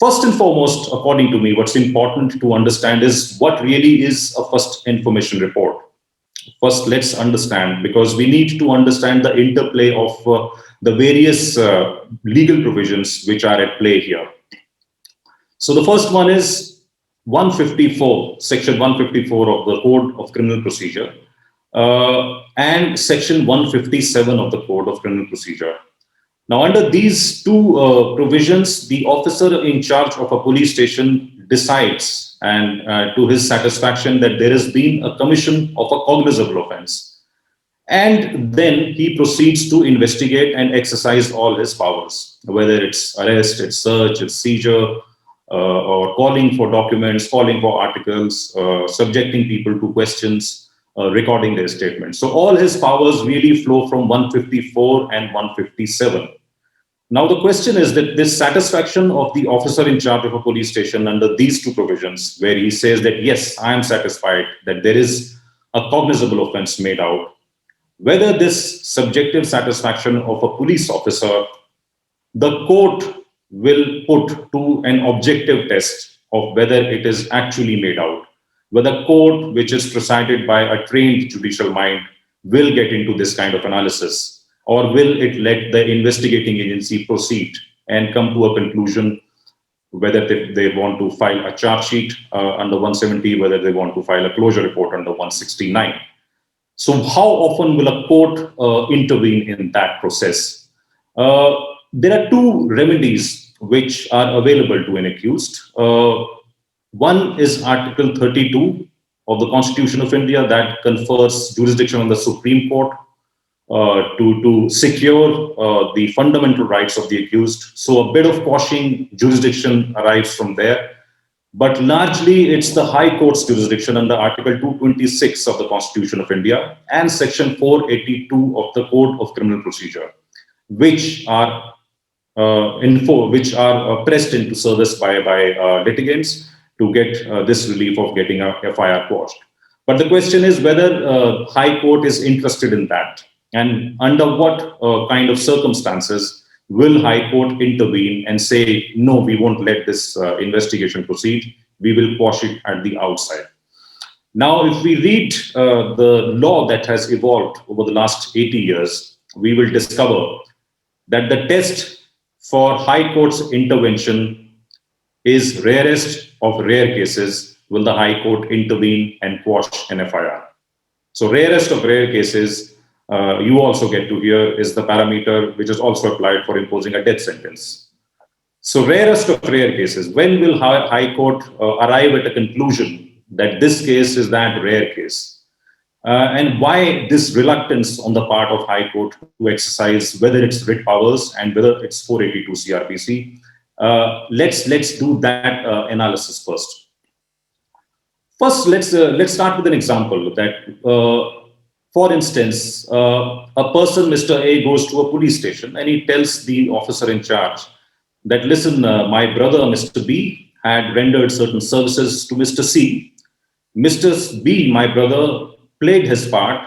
First and foremost, according to me, what's important to understand is what really is a first information report. First, let's understand, because we need to understand the interplay of the various legal provisions which are at play here. So the first one is 154, section 154 of the Code of Criminal Procedure, and section 157 of the Code of Criminal Procedure. Now, under these two provisions, the officer in charge of a police station decides, and to his satisfaction, that there has been a commission of a cognizable offense. And then he proceeds to investigate and exercise all his powers, whether it's arrest, it's search, it's seizure, or calling for documents, calling for articles, subjecting people to questions, recording their statements. So all his powers really flow from 154 and 157. Now, the question is that this satisfaction of the officer in charge of a police station under these two provisions, where he says that, yes, I am satisfied that there is a cognizable offense made out, whether this subjective satisfaction of a police officer, the court will put to an objective test of whether it is actually made out, whether court, which is presided by a trained judicial mind, will get into this kind of analysis. Or will it let the investigating agency proceed and come to a conclusion whether they want to file a charge sheet under 170, whether they want to file a closure report under 169. So how often will a court intervene in that process? There are two remedies which are available to an accused. One is Article 32 of the Constitution of India that confers jurisdiction on the Supreme Court to secure the fundamental rights of the accused. So a bit of quashing jurisdiction arrives from there. But largely, it's the High Court's jurisdiction under Article 226 of the Constitution of India and Section 482 of the Code of Criminal Procedure, which are pressed into service by litigants to get this relief of getting a FIR quashed. But the question is whether High Court is interested in that. And under what kind of circumstances will High Court intervene and say, no, we won't let this investigation proceed, we will quash it at the outside. Now, if we read the law that has evolved over the last 80 years, we will discover that the test for High Court's intervention is rarest of rare cases will the High Court intervene and quash an FIR. So rarest of rare cases, you also get to hear, is the parameter which is also applied for imposing a death sentence. So rarest of rare cases, when will High Court arrive at a conclusion that this case is that rare case? And why this reluctance on the part of High Court to exercise whether it's writ powers and whether it's 482 CRPC? Let's do that analysis first. First, let's start with an example that, for instance, a person, Mr. A, goes to a police station and he tells the officer in charge that, listen, my brother, Mr. B, had rendered certain services to Mr. C. Mr. B, my brother, played his part,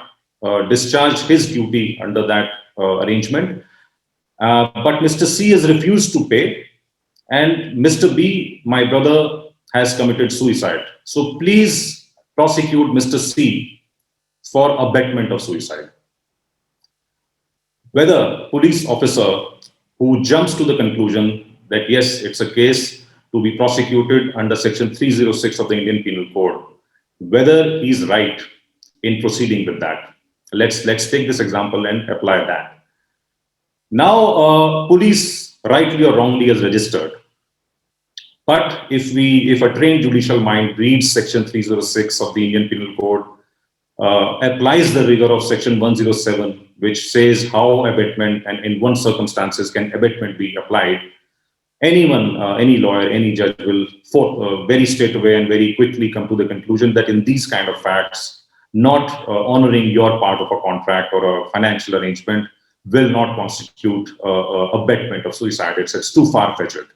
discharged his duty under that arrangement, but Mr. C has refused to pay, and Mr. B, my brother, has committed suicide. So please prosecute Mr. C for abetment of suicide. Whether police officer who jumps to the conclusion that yes, it's a case to be prosecuted under section 306 of the Indian Penal Code, whether he's right in proceeding with that. Let's take this example and apply that. Now, police rightly or wrongly is registered. But if a trained judicial mind reads section 306 of the Indian Penal Code, applies the rigor of section 107, which says how abetment and in what circumstances can abetment be applied, anyone, any lawyer, any judge will very straight away and very quickly come to the conclusion that in these kind of facts, not honoring your part of a contract or a financial arrangement will not constitute abetment of suicide. It's too far-fetched.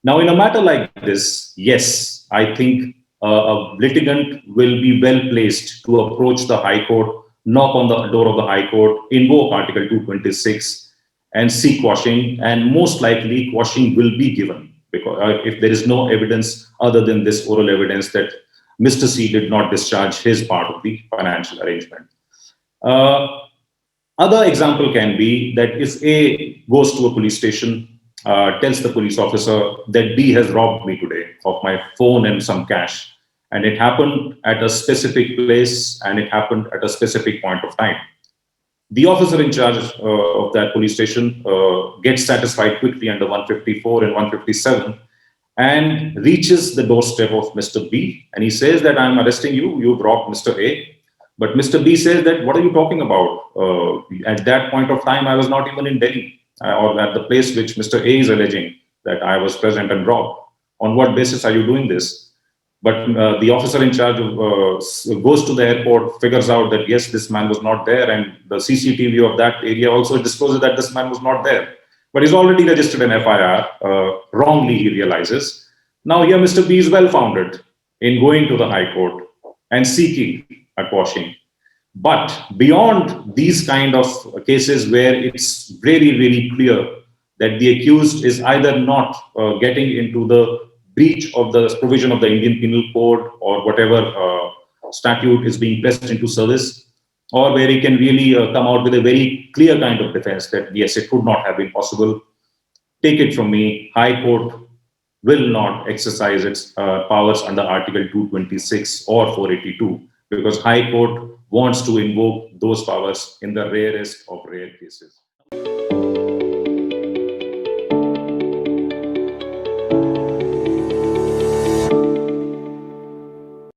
Now, in a matter like this, yes, I think a litigant will be well placed to approach the High Court, knock on the door of the High Court, invoke Article 226 and seek quashing, and most likely quashing will be given. because if there is no evidence other than this oral evidence that Mr. C did not discharge his part of the financial arrangement. Uh, Other example can be that if A goes to a police station, tells the police officer that B has robbed me today of my phone and some cash, and it happened at a specific place and it happened at a specific point of time. The officer in charge of that police station gets satisfied quickly under 154 and 157 and reaches the doorstep of Mr. B, and he says that I'm arresting you, you've robbed Mr. A. But Mr. B says that, what are you talking about? At that point of time, I was not even in Delhi or at the place which Mr. A is alleging that I was present and robbed. On what basis are you doing this? But the officer in charge goes to the airport, figures out that yes, this man was not there, and the CCTV of that area also discloses that this man was not there. But he's already registered an FIR. Wrongly, he realizes. Now here, Mr. B is well founded in going to the High Court and seeking a quashing. But beyond these kind of cases where it's very, very clear that the accused is either not getting into the breach of the provision of the Indian Penal Code or whatever statute is being pressed into service, or where he can really come out with a very clear kind of defense that yes, it could not have been possible. Take it from me, High Court will not exercise its powers under Article 226 or 482, because High Court wants to invoke those powers in the rarest of rare cases.